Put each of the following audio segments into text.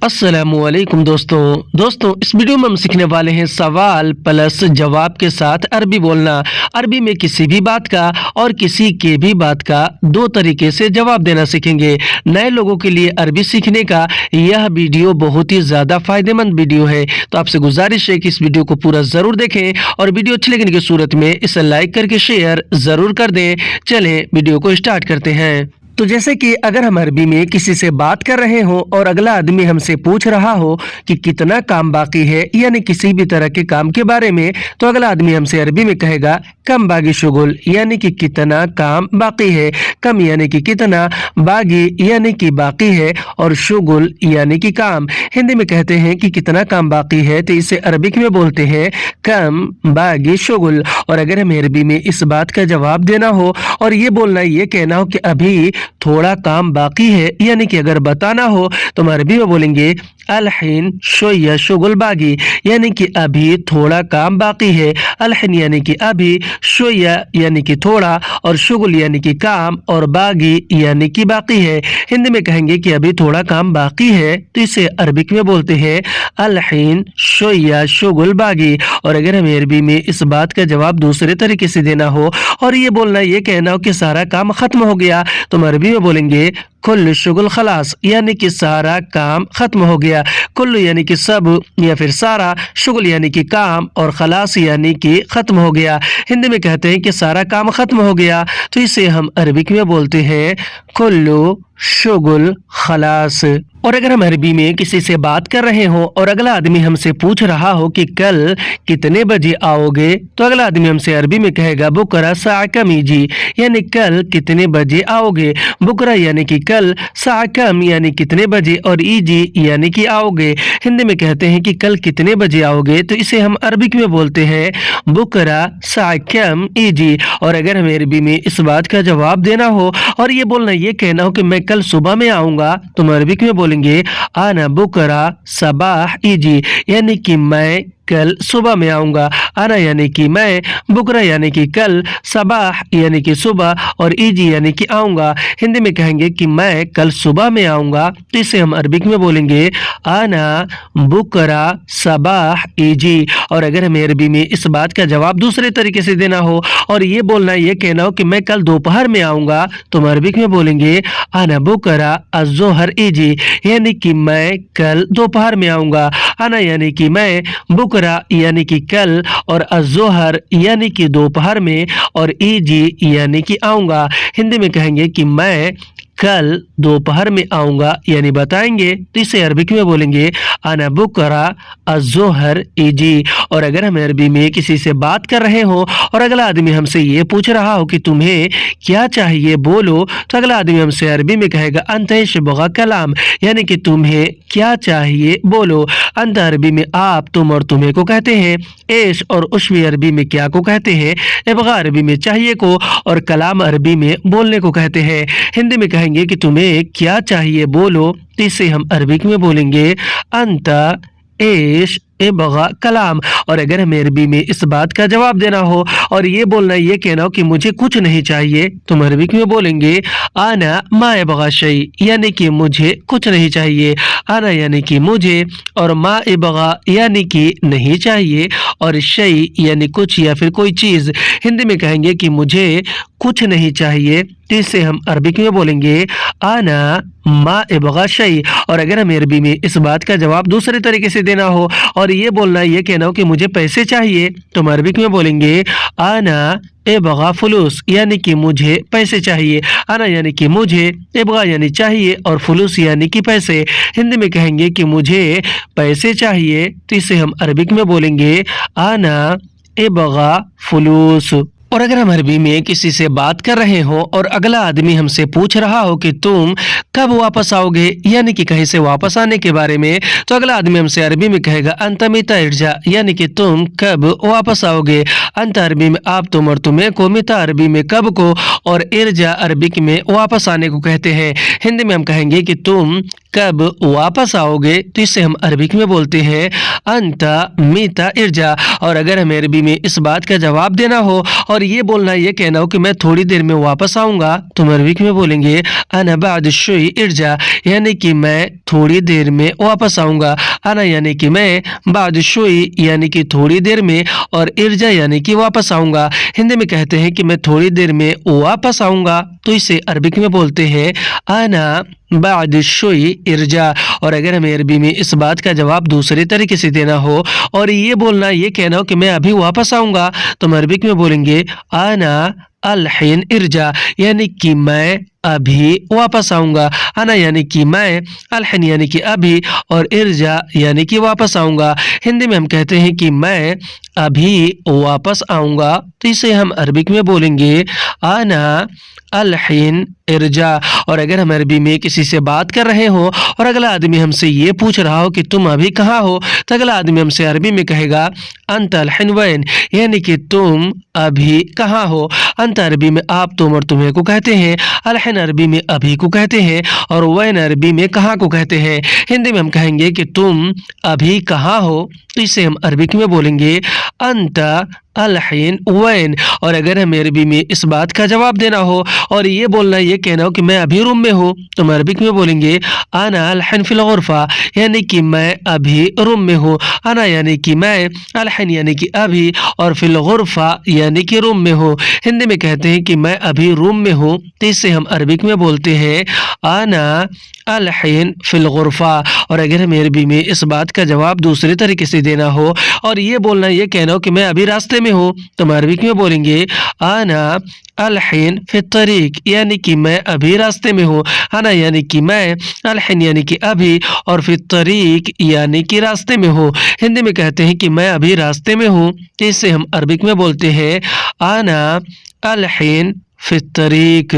अस्सलामुअलैकुम दोस्तों इस वीडियो में हम सीखने वाले हैं सवाल प्लस जवाब के साथ अरबी बोलना। अरबी में किसी भी बात का और किसी के भी बात का दो तरीके से जवाब देना सीखेंगे। नए लोगों के लिए अरबी सीखने का यह वीडियो बहुत ही ज़्यादा फायदेमंद वीडियो है, तो आपसे गुजारिश है कि इस वीडियो को पूरा ज़रूर देखें और वीडियो अच्छी लगने की सूरत में इसे लाइक करके शेयर ज़रूर कर दें। चलें वीडियो को स्टार्ट करते हैं। तो जैसे कि अगर हम अरबी में किसी से बात कर रहे हो और अगला आदमी हमसे पूछ रहा हो कि कितना काम बाकी है, यानी किसी भी तरह के काम के बारे में, तो अगला आदमी हमसे अरबी में कहेगा कम बागी शुगुल, यानी कि कितना काम बाकी है। कम यानी कि कितना, बागी यानी कि बाकी है, और शुगुल यानी कि काम। हिंदी में कहते हैं कि कितना काम बाकी है, तो इसे अरबिक में बोलते हैं कम बागी शुगुल। और अगर हमें अरबी में इस बात का जवाब देना हो और ये बोलना, ये कहना हो कि अभी थोड़ा काम बाकी है, यानी कि अगर बताना हो तो हम अरबी में बोलेंगे अलहिन शोया शुगुल बागी, यानी कि अभी थोड़ा काम बाकी है। अलहिन यानी कि अभी, शोया यानी कि थोड़ा, और शुगुल यानी कि काम, और बागी यानी कि बाकी है। हिंदी में कहेंगे कि अभी थोड़ा काम बाकी है, तो इसे अरबिक में बोलते हैं अलहिन शोया शुगुल बागी। और अगर हमें अरबी में इस बात का जवाब दूसरे तरीके से देना हो और ये बोलना, ये कहना हो कि सारा काम खत्म हो गया, तो हम अरबी में बोलेंगे कुल्लु शुगुल खलास, यानी कि सारा काम खत्म हो गया। कुल्लु यानी कि सब या फिर सारा, शुगुल यानी कि काम, और खलास यानी कि खत्म हो गया। हिंदी में कहते हैं कि सारा काम खत्म हो गया, तो इसे हम अरबिक में बोलते हैं कुल्लु शुगुल खलास। और अगर हम अरबी में किसी से बात कर रहे हो और अगला आदमी हमसे पूछ रहा हो कि कल कितने बजे आओगे, तो अगला आदमी हमसे अरबी में कहेगा बुकरा साकम जी, यानी कल कितने बजे आओगे। बुकरा यानी कि कल, साकम यानी कितने बजे, और ईजी यानी कि आओगे। हिंदी में कहते हैं कि कल कितने बजे आओगे, तो इसे हम अरबिक में बोलते हैं बुकरा साकम ईजी। और अगर हमें अरबी में इस बात का जवाब देना हो और ये बोलना, ये कहना हो कि मैं कल सुबह में आऊंगा, तो हम अरबिक में बोलेंगे आना बुकरा सबाह इजी, यानी कि मैं कल सुबह में आऊंगा। आना यानी कि मैं, बुकरा यानी कि कल, सबाह यानी कि सुबह, और इजी यानी कि आऊंगा। हिंदी में कहेंगे कि मैं कल सुबह में आऊंगा, तो इसे हम अरबिक में बोलेंगे आना बुकरा सबाह इजी। और अगर हमें अरबी में इस बात का जवाब दूसरे तरीके से देना हो और ये बोलना, ये कहना हो कि मैं कल दोपहर में आऊंगा, तो हम अरबिक में बोलेंगे आना बुकरा अज़्ज़ोहर इजी, यानी कि मैं कल दोपहर में आऊंगा। आना यानी कि मैं, बुकरा यानी कि कल, और अज़्ज़ोहर यानी कि दोपहर में, और इजी यानी कि आऊंगा। हिंदी में कहेंगे कि मैं कल दोपहर में आऊंगा, यानी बताएंगे, तो इसे अरबिक में बोलेंगे आना बुकरा अज़्ज़ोहर इजी। और अगर हम अरबी में किसी से बात कर रहे हो और अगला आदमी हमसे ये पूछ रहा हो कि तुम्हें क्या चाहिए बोलो, तो अगला आदमी हमसे अरबी में कहेगा अंतश बगा कलाम, यानी कि तुम्हें क्या चाहिए बोलो। अंत अरबी में आप, तुम और तुम्हें को कहते हैं। एश और उश्वी अरबी में क्या को कहते हैं। इबगा अरबी में चाहिए को, और कलाम अरबी में बोलने को कहते हैं। हिंदी में कहेंगे कि तुम्हें क्या चाहिए बोलो, तो इसे हम अरबिक में बोलेंगे अंता एश बगा कलाम। और अगर हमें अरबी में इस बात का जवाब देना हो और ये बोलना, ये कहना हो कि मुझे कुछ नहीं चाहिए, तो हम अरबिक में बोलेंगे आना मा बगा शई, यानी कि मुझे कुछ नहीं चाहिए। आना यानी कि मुझे, और मा बगा यानी कि नहीं चाहिए, और शई यानी कुछ या फिर कोई चीज़। हिंदी में कहेंगे कि मुझे कुछ नहीं चाहिए, तो इसे हम अरबिक में बोलेंगे आना मा बगा शई। और अगर हमें अरबी में इस बात का जवाब दूसरे तरीके से देना हो और ये बोलना, ये कहना हो कि मुझे पैसे चाहिए, तो हम अरबिक में बोलेंगे आना बगा फुलूस, यानी कि मुझे पैसे चाहिए। आना यानी कि मुझे, बगा यानी चाहिए, और फुलूस यानी कि पैसे। हिंदी में कहेंगे कि मुझे पैसे चाहिए, तो इसे हम अरबिक में बोलेंगे आना बगा फुलूस। और अगर हम अरबी में किसी से बात कर रहे हो और अगला आदमी हमसे पूछ रहा हो कि तुम कब वापस आओगे, यानी कि कहीं से वापस आने के बारे में, तो अगला आदमी हमसे अरबी में कहेगा अंतमिता इर्जा, यानी कि तुम कब वापस आओगे। अंत अरबी में आप, तुम और तुम्हें को, मिता अरबी में कब को, और इर्जा अरबिक में वापस आने को कहते हैं। हिंदी में हम कहेंगे कि तुम कब वापस आओगे, तो इसे हम अरबिक में बोलते हैं अंता मीता इर्जा। और अगर हमें अरबी में इस बात का जवाब देना हो और ये बोलना ये कहना हो कि मैं थोड़ी देर में वापस आऊँगा, तुम अरबिक में बोलेंगे अना बाद शुई इर्जा, यानी कि मैं थोड़ी देर में वापस आऊँगा। अना यानी कि मैं, बाद शुई यानी कि थोड़ी देर में, और इर्जा यानी कि वापस आऊँगा। हिंदी में कहते हैं कि मैं थोड़ी देर में वापस आऊँगा, तो इसे अरबिक में बोलते हैं अना बाद शुई इर्जा। और अगर हमें अरबी में इस बात का जवाब दूसरे तरीके से देना हो और ये बोलना ये कहना हो कि मैं अभी वापस आऊँगा, तो हम अरबिक में बोलेंगे अना अल-हिन इर्जा, यानी कि मैं अभी वापस आऊँगा। अना यानी कि मैं, अल-हिन यानी कि अभी, और इर्जा यानी कि वापस आऊँगा। हिंदी में हम कहते हैं कि मैं अभी वापस आऊँगा, तो इसे हम अरबिक में बोलेंगे अना अल-हिन इर्जा। और अगर हम अरबी में किसी से बात कर रहे हो और अगला आदमी हमसे ये पूछ रहा हो कि तुम अभी कहाँ हो, तो अगला आदमी हमसे अरबी में कहेगा अंत अल-हिन वैन, यानी कि तुम अभी कहाँ हो। अंत अरबी में आप, तुम और तुम्हें को कहते हैं, अल-हिन अरबी में अभी को कहते हैं, और वैन अरबी में कहाँ को कहते हैं। हिंदी में हम कहेंगे कि तुम अभी कहाँ हो, तो इसे हम अरबिक में बोलेंगे अंत अल-हिन वैन। और अगर हमें अरबी में इस बात का जवाब देना हो और ये बोलना ये कहना हो कि मैं अभी रूम में हूँ, तो हम अरबिक में बोलेंगे अना अल-हिन फिल गुरफा, यानी कि मैं अभी रूम में हूँ। अना यानी कि मैं, अल-हिन यानी कि अभी, और फिल गुरफा यानी कि रूम में हूँ। हिंदी में कहते हैं कि मैं अभी रूम में हूँ, तो इसे हम अरबिक में बोलते हैं अना अल-हिन फिल गुरफा। और अगर हमें अरबी में इस बात का जवाब दूसरे तरीके से देना हो और ये बोलना ये कहना हो कि मैं अभी रास्ते में हूँ, तो हम अरबिक में बोलेंगे अना अल-हिन फित तरीक, यानी कि मैं अभी रास्ते में हूँ। अना यानी कि मैं, अल-हिन यानी कि अभी, और फित तरीक यानी कि रास्ते में हूँ। हिंदी में कहते हैं कि मैं अभी रास्ते में हूँ, तो इसे हम अरबिक में बोलते हैं अना अल-हिन फित तरीक।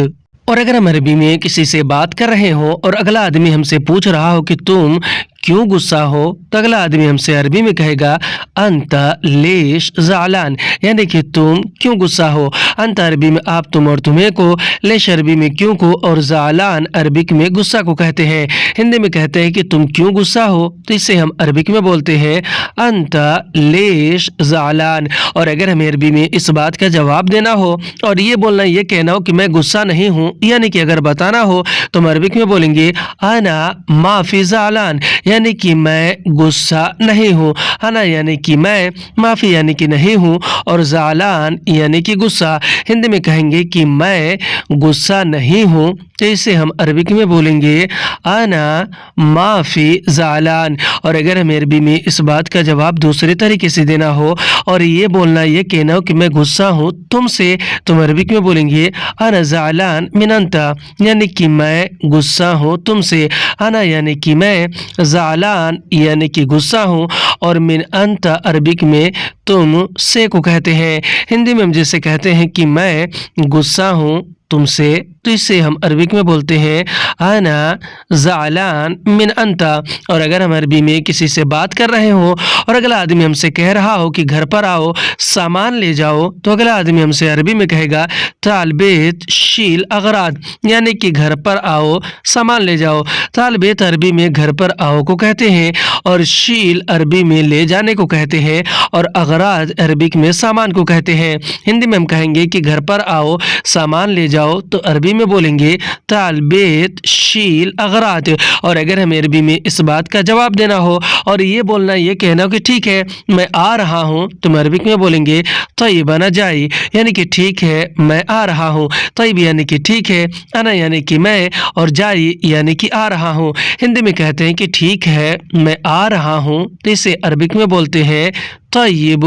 और अगर हम अरबी में किसी से बात कर रहे हो और अगला आदमी हमसे पूछ रहा हो कि तुम क्यों गुस्सा हो, तो अगला आदमी हमसे अरबी में कहेगा अंत लेश ज़ालान, यानी कि तुम क्यों गुस्सा हो। अंत अरबी में आप, तुम और तुम्हें को, लेश अरबी में क्यों को, और ज़ालान अरबिक में गुस्सा को कहते हैं। हिंदी में कहते हैं कि तुम क्यों गुस्सा हो, तो इसे हम अरबिक में बोलते हैं अंत लेश ज़ालान। और अगर हमें अरबी में इस बात का जवाब देना हो और ये बोलना ये कहना हो कि मैं गुस्सा नहीं हूँ, यानी कि अगर बताना हो, तो हम अरबिक में बोलेंगे अना माफ़ी ज़ालान, यानी कि मैं गुस्सा नहीं हूँ। अना यानी कि मैं, माफ़ी यानी कि नहीं हूँ, और ज़ालान यानी कि गुस्सा। हिंदी में कहेंगे कि मैं गुस्सा नहीं हूँ, तो इसे हम अरबिक में बोलेंगे अना माफ़ी ज़ालान। और अगर हमें अरबी में इस बात का जवाब दूसरे तरीके से देना हो और ये बोलना ये कहना हो कि मैं गुस्सा हूँ तुमसे, तो हम अरबिक में बोलेंगे अना ज़ालान मिन अंता, यानी कि मैं गुस्सा हूँ तुमसे। अना यानी कि मैं, ज़ालान यानी कि गुस्सा हूँ, और मिन अंता अरबिक में तुम से को कहते हैं। हिंदी में हम जैसे कहते हैं कि मैं गुस्सा हूँ तुमसे, तो इसे हम अरबिक में बोलते हैं अना ज़ालान मिन अंता। और अगर हम अरबी में किसी से बात कर रहे हो और अगला आदमी हमसे कह रहा हो कि घर पर आओ सामान ले जाओ, तो अगला आदमी हमसे अरबी में कहेगा तालबेत शील अगराद, यानी कि घर पर आओ सामान ले जाओ। तालबेत अरबी में घर पर आओ को कहते हैं, और शील अरबी में ले जाने को कहते हैं, और अगराद अरबिक में सामान को कहते हैं। हिंदी में हम कहेंगे कि घर पर आओ सामान ले जाओ, तो अरबी में बोलेंगे तालबेत शील अगराद। और अगर हमें अरबी में इस बात का जवाब देना हो और ये बोलना ये कहना हो कि ठीक है मैं आ रहा हूँ, तो हम अरबिक में बोलेंगे तय्यबना जाई, यानी कि ठीक है मैं आ रहा हूँ। तय्यब यानी कि ठीक है, अना यानी कि मैं, और जाई यानी कि आ रहा हूँ। हिंदी में कहते हैं कि ठीक है मैं आ रहा हूँ, तो इसे अरबिक में बोलते हैं तय्यब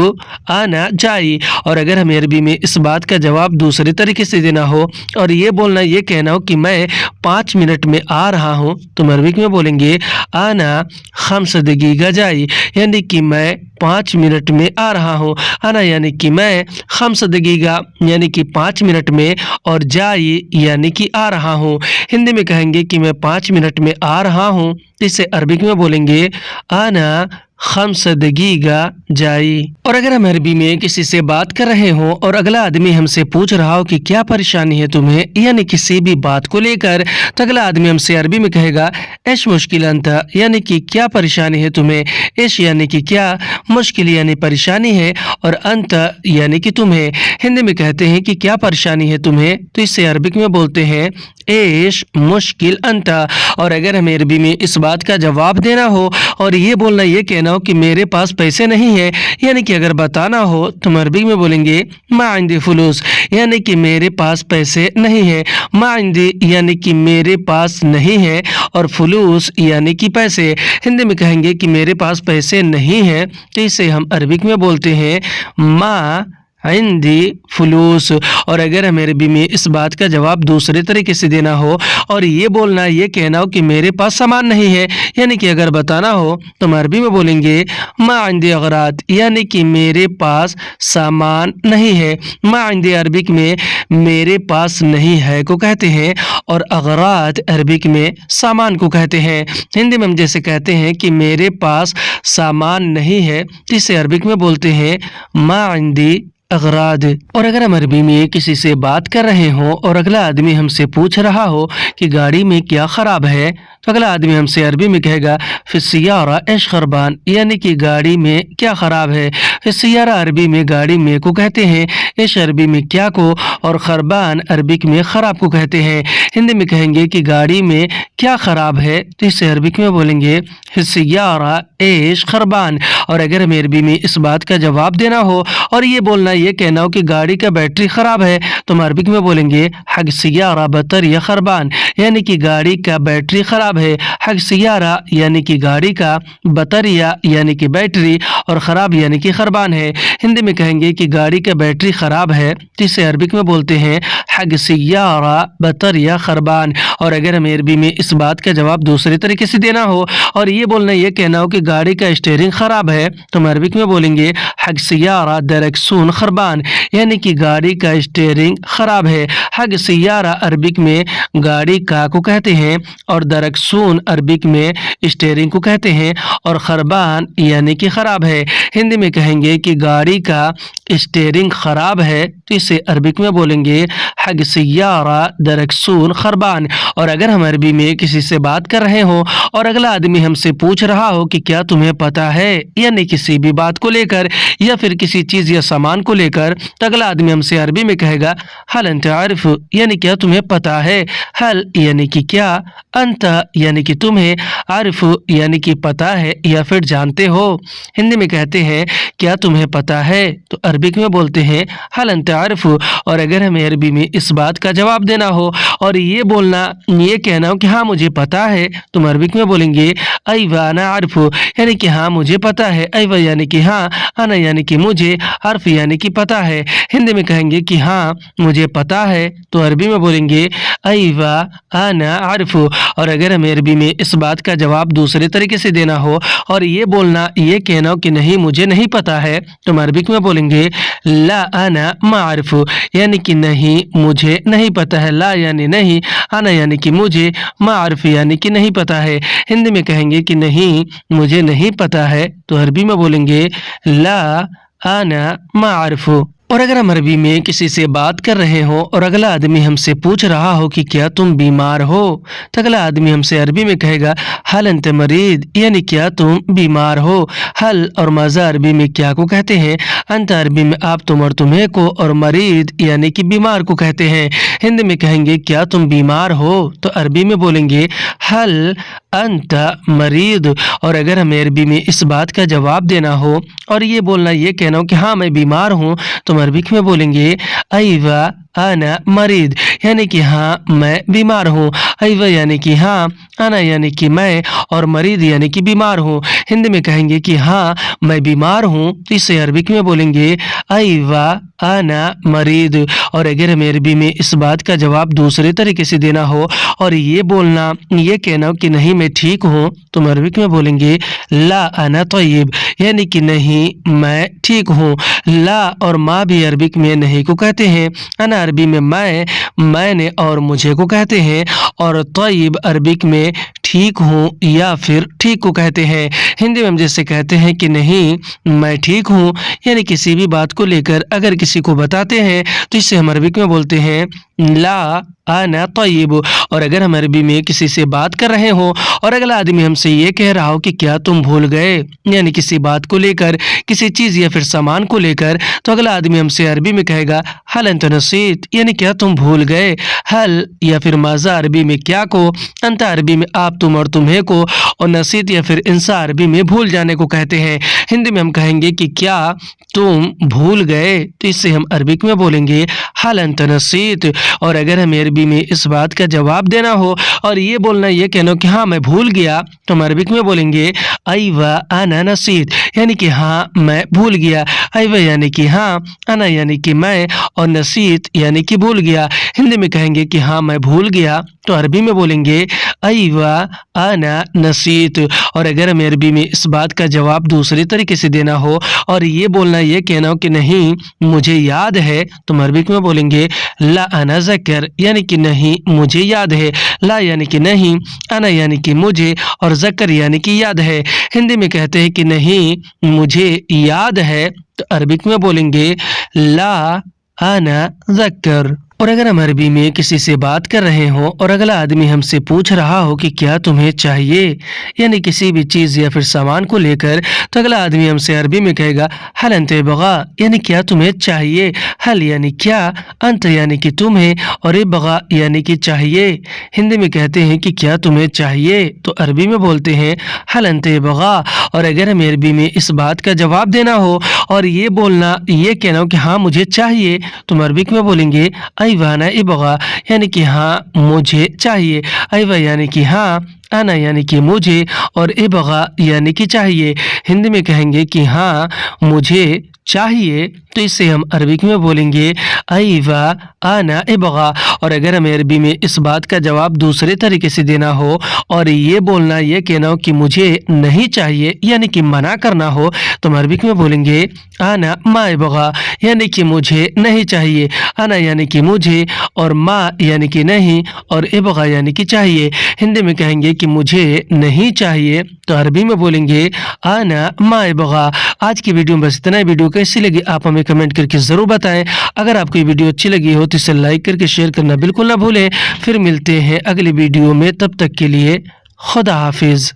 आना जाई। और अगर हमें अरबी में इस बात का जवाब दूसरे तरीके से देना हो और ये बोलना ये कहना हो कि मैं 5 मिनट में आ रहा हूँ, तो हम अरबिक में बोलेंगे आना खम्स दकीका जाई, यानी कि मैं 5 मिनट में आ रहा हूँ। आना यानी कि मैं, खम्स दकीका यानी कि 5 मिनट में, और जाई यानी कि आ रहा हूँ। हिंदी में कहेंगे कि मैं 5 मिनट में आ रहा हूँ, इसे अरबिक में बोलेंगे आना खम्स दकीका جائی۔ اور اگر ہم عربی میں کسی سے بات کر رہے ہوں اور اگلا آدمی ہم سے پوچھ رہا ہو کہ کیا پریشانی ہے تمہیں، یعنی کسی بھی بات کو لے کر، تو اگلا آدمی ہم سے عربی میں کہے گا ایش مشکل انت، یعنی کہ کیا پریشانی ہے تمہیں، ایش یعنی کہ کیا، مشکل یعنی پریشانی ہے، اور انت یعنی کہ تمہیں۔ ہندی میں کہتے ہیں کہ کیا پریشانی ہے تمہیں، تو اس سے عربک میں بولتے ہیں ایش مشکل انت۔ اور اگر ہمیں عربی میں اس بات کا جواب دینا ہو اور یہ بولنا، یہ کہنا ہو کہ میرے پاس پیسے نہیں ہے، یعنی کہ اگر بتانا ہو تو ہم عربی میں بولیں گے ما عندي فلوس، یعنی کہ میرے پاس پیسے نہیں ہے۔ ما عندي یعنی کہ میرے پاس نہیں ہے، اور فلوس یعنی کہ پیسے۔ ہندی میں کہیں گے کہ میرے پاس پیسے نہیں ہیں، تو اسے ہم عربک میں بولتے ہیں ما عندي فلوس۔ اور اگر ہمیں عربی میں اس بات کا جواب دوسرے طریقے سے دینا ہو اور یہ بولنا، یہ کہنا ہو کہ میرے پاس سامان نہیں ہے، یعنی کہ اگر بتانا ہو تو ہم عربی میں بولیں گے ما عندي اغراض، یعنی کہ میرے پاس سامان نہیں ہے۔ ما عندي عربک میں میرے پاس نہیں ہے کو کہتے ہیں، اور اغراض عربک میں سامان کو کہتے ہیں۔ ہندی میں ہم جیسے کہتے ہیں کہ میرے پاس سامان نہیں ہے، تو اسے عربک میں بولتے ہیں ما عندي اغراض۔ اور اگر ہم عربی میں کسی سے بات کر رہے ہوں اور اگلا آدمی ہم سے پوچھ رہا ہو کہ گاڑی میں کیا خراب ہے، تو اگلا آدمی ہم سے عربی میں کہے گا فی السیارہ ایش خربان، یعنی کہ گاڑی میں کیا خراب ہے۔ فی السیارہ عربی میں گاڑی میں کو کہتے ہیں، ایش عربی میں کیا کو، اور خربان عربک میں خراب کو کہتے ہیں۔ ہندی میں کہیں گے کہ گاڑی میں کیا خراب ہے، تو اسے عربک میں بولیں گے فی السیارہ ایش خربان۔ اور اگر ہمیں عربی میں اس بات کا جواب دینا ہو اور یہ بولنا، یہ کہنا ہو کہ گاڑی کا بیٹری خراب ہے، تو ہم عربک میں بولیں گے حق سیارہ بطریہ خربان، یعنی کہ گاڑی کا بیٹری خراب ہے۔ حق سیارہ یعنی کہ گاڑی کا، بطریہ یعنی کہ بیٹری، اور خراب یعنی کہ خربان ہے۔ ہندی میں کہیں گے کہ گاڑی کا بیٹری خراب ہے، تو اسے عربک میں بولتے ہیں حق سیارہ بطریہ خربان۔ اور اگر ہمیں عربی میں اس بات کا جواب دوسرے طریقے سے دینا ہو اور یہ بولنا، یہ کہنا ہو کہ گاڑی کا اسٹیئرنگ خراب ہے، تو ہم عربک میں بولیں گے حق سیارہ درکسون خربان، یعنی کہ گاڑی کا اسٹیئرنگ خراب ہے۔ حق سیارہ عربک میں گاڑی کا کو کہتے ہیں، اور درکسون عربک میں اسٹیئرنگ کو کہتے ہیں، اور خربان یعنی کہ خراب ہے۔ ہندی میں کہیں گے کہ گاڑی کا اسٹیئرنگ خراب ہے، تو اسے عربک میں بولیں گے حق سیارہ درکسون خربان۔ اور اگر ہم عربی میں کسی سے بات کر رہے ہوں اور اگلا آدمی ہم سے پوچھ رہا ہو کہ کیا تمہیں پتہ ہے، یعنی کسی بھی بات کو لے کر یا پھر کسی چیز یا سامان کو لے کر، تو اگلا آدمی ہم سے عربی میں کہے گا حل انت عارف، یعنی کیا تمہیں پتہ ہے۔ حل یعنی کہ کیا، انت یعنی کہ تمہیں، عارف یعنی کہ پتہ ہے یا پھر جانتے ہو۔ ہندی میں کہتے ہیں کیا تمہیں پتہ ہے، تو عربک میں بولتے ہیں حل انت عارف۔ اور اگر ہمیں عربی میں اس بات کا جواب دینا ہو اور یہ بولنا، یہ کہنا ہو کہ ہاں مجھے پتہ ہے، تو ہم عربک میں بولیں گے ایوہ انا عارف، یعنی کہ ہاں مجھے پتہ ہے۔ ایوہ یعنی کہ ہاں، انا یعنی کہ مجھے، عارف یعنی کہ پتہ ہے۔ ہندی میں کہیں گے کہ ہاں مجھے پتہ ہے، تو عربی میں بولیں گے ایوہ انا عارف۔ اور اگر ہمیں عربی میں اس بات کا جواب دوسرے طریقے سے دینا ہو اور یہ بولنا، یہ کہنا ہو کہ نہیں مجھے نہیں پتہ ہے، تو ہم عربک میں بولیں گے لا انا ما اعرف، یعنی کہ نہیں مجھے نہیں پتہ ہے۔ لا یعنی نہیں، انا یعنی کہ مجھے، ما اعرف یعنی کہ نہیں پتہ ہے۔ ہندی میں کہیں گے کہ نہیں مجھے نہیں پتہ ہے، تو عربی میں بولیں گے لا انا ما اعرف۔ اور اگر ہم عربی میں کسی سے بات کر رہے ہوں اور اگلا آدمی ہم سے پوچھ رہا ہو کہ کیا تم بیمار ہو، تو اگلا آدمی ہم سے عربی میں کہے گا حل انت مریض، یعنی کیا تم بیمار ہو۔ حل اور ماذا عربی میں کیا کو کہتے ہیں، انت عربی میں آپ تم اور تمہیں کو، اور مریض یعنی کہ بیمار کو کہتے ہیں۔ ہندی میں کہیں گے کیا تم بیمار ہو، تو عربی میں بولیں گے حل انت مریض۔ اور اگر ہمیں عربی میں اس بات کا جواب دینا ہو اور یہ بولنا، یہ کہنا ہو کہ ہاں میں بیمار ہوں، تو عربک میں بولیں گے ایوہ انا مریض، یعنی کہ ہاں میں بیمار ہوں۔ ایوہ یعنی کہ ہاں، انا یعنی کہ میں، اور مریض یعنی کہ بیمار ہوں۔ ہندی میں کہیں گے کہ ہاں میں بیمار ہوں، تو اسے عربک میں بولیں گے ایوہ انا مریض۔ اور اگر ہمیں عربی میں اس بات کا جواب دوسرے طریقے سے دینا ہو اور یہ بولنا، یہ کہنا ہو کہ نہیں میں ٹھیک ہوں، تو عربک میں بولیں گے لا انا طیب، یعنی کہ نہیں میں ٹھیک ہوں۔ لا اور ما بھی عربک میں نہیں کو کہتے ہیں، انا عربی میں میں نے اور مجھے کو کہتے ہیں، اور طیب عربک میں ٹھیک ہوں یا پھر ٹھیک کو کہتے ہیں۔ ہندی میں ہم جیسے کہتے ہیں کہ نہیں میں ٹھیک ہوں، یعنی کسی بھی بات کو لے کر اگر کسی کو بتاتے ہیں تو اسے ہم عربک میں بولتے ہیں لا انا طیب۔ اور اگر ہم عربی میں کسی سے بات کر رہے ہوں اور اگلا آدمی ہم سے یہ کہہ رہا ہو کہ کیا تم بھول گئے، یعنی کسی بات کو لے کر، کسی چیز یا پھر سامان کو لے کر، تو اگلا آدمی ہم سے عربی میں کہے گا حل انت نسیت، یعنی کیا تم بھول گئے۔ حل یا پھر ماذا عربی میں کیا کو، انت عربی میں آپ تم اور تمہیں کو، اور نسیت یا پھر انسا عربی میں بھول جانے کو کہتے ہیں۔ ہندی میں ہم کہیں گے کہ کیا تم بھول گئے، تو اس سے ہم عربک میں بولیں گے حل انت نسیت۔ اور اگر ہمیں عربی میں اس بات کا جواب دینا ہو اور یہ بولنا، یہ کہنا کہ ہاں میں بھول گیا، تو ہم عربک میں بولیں گے ایوہ انا نسیت، یعنی کہ ہاں میں بھول گیا۔ ایوہ یعنی کہ ہاں، انا یعنی کہ میں، اور نسیت یعنی کہ بھول گیا۔ ہندی میں کہیں گے کہ ہاں میں بھول گیا، تو عربی میں بولیں گے ایوہ انا نسیت۔ اور اگر ہمیں عربی میں اس بات کا جواب دوسرے طریقے سے دینا ہو اور یہ بولنا، یہ کہنا ہو کہ نہیں مجھے یاد ہے، تو ہم عربک میں بولیں گے لا انا ذکر، یعنی کہ نہیں مجھے یاد ہے۔ لا یعنی کہ نہیں، انا یعنی کہ مجھے، اور ذکر یعنی کہ یاد ہے۔ ہندی میں کہتے ہیں کہ نہیں مجھے یاد ہے، تو عربک میں بولیں گے لا انا ذکر۔ اور اگر ہم عربی میں کسی سے بات کر رہے ہوں اور اگلا آدمی ہم سے پوچھ رہا ہو کہ کیا تمہیں چاہیے، یعنی کسی بھی چیز یا پھر سامان کو لے کر، تو اگلا آدمی ہم سے عربی میں کہے گا حل انت بغا، یعنی کیا تمہیں چاہیے۔ حل یعنی کیا، انت یعنی کہ تمہیں، اور بغا یعنی کہ چاہیے۔ ہندی میں کہتے ہیں کہ کیا تمہیں چاہیے، تو عربی میں بولتے ہیں حل انت بغا۔ اور اگر ہمیں عربی میں اس بات کا جواب دینا ہو اور یہ بولنا، یہ کہنا ہو کہ ہاں مجھے چاہیے، تو ہم عربک میں بولیں گے ایوہ انا ابغا، یعنی کہ ہاں مجھے چاہیے۔ ایوہ یعنی کہ ہاں، انا یعنی کہ مجھے، اور ابغا یعنی کہ چاہیے۔ ہندی میں کہیں گے کہ ہاں مجھے چاہیے، تو اس سے ہم عربک میں بولیں گے ایوہ انا ابغا۔ اور اگر ہمیں عربی میں اس بات کا جواب دوسرے طریقے سے دینا ہو اور یہ بولنا، یہ کہنا ہو کہ مجھے نہیں چاہیے، یعنی کہ منع کرنا ہو، تو ہم عربک میں بولیں گے انا ما ابغا، یعنی کہ مجھے نہیں چاہیے۔ انا یعنی کہ مجھے، اور ما یعنی کہ نہیں، اور ابغا یعنی کہ چاہیے۔ ہندی میں کہیں گے کہ مجھے نہیں چاہیے، تو عربی میں بولیں گے انا ما ابغا۔ آج کی ویڈیو میں بس اتنا ہی۔ ویڈیو کیسی لگی آپ ہمیں کمنٹ کر کے ضرور بتائیں۔ اگر آپ کو یہ ویڈیو اچھی لگی ہو تو اسے لائک کر کے شیئر کرنا بالکل نہ بھولیں۔ پھر ملتے ہیں اگلی ویڈیو میں، تب تک کے لیے خدا حافظ۔